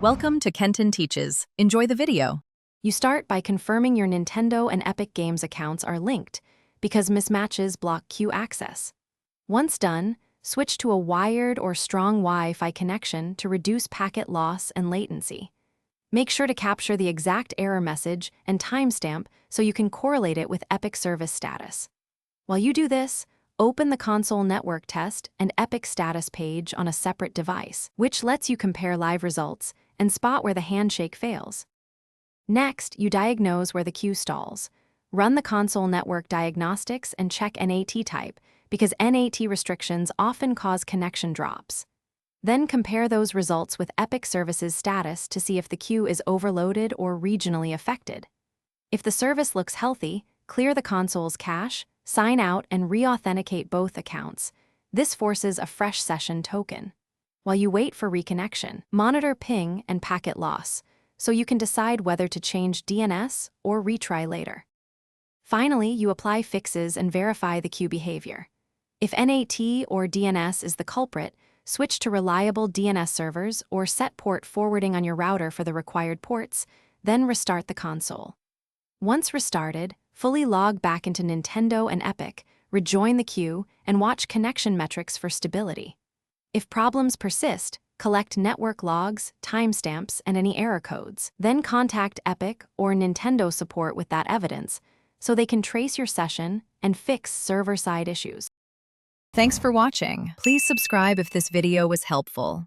Welcome to Kenton Teaches. Enjoy the video. You start by confirming your Nintendo and Epic Games accounts are linked because mismatches block queue access. Once done, switch to a wired or strong Wi-Fi connection to reduce packet loss and latency. Make sure to capture the exact error message and timestamp so you can correlate it with Epic service status. While you do this, open the console network test and Epic status page on a separate device, which lets you compare live results and spot where the handshake fails. Next, you diagnose where the queue stalls. Run the console network diagnostics and check NAT type, because NAT restrictions often cause connection drops. Then compare those results with Epic Services status to see if the queue is overloaded or regionally affected. If the service looks healthy, clear the console's cache, sign out, and re-authenticate both accounts. This forces a fresh session token. While you wait for reconnection, monitor ping and packet loss, so you can decide whether to change DNS or retry later. Finally, you apply fixes and verify the queue behavior. If NAT or DNS is the culprit, switch to reliable DNS servers or set port forwarding on your router for the required ports, then restart the console. Once restarted, fully log back into Nintendo and Epic, rejoin the queue, and watch connection metrics for stability. If problems persist, collect network logs, timestamps, and any error codes. Then contact Epic or Nintendo support with that evidence so they can trace your session and fix server-side issues. Thanks for watching. Please subscribe if this video was helpful.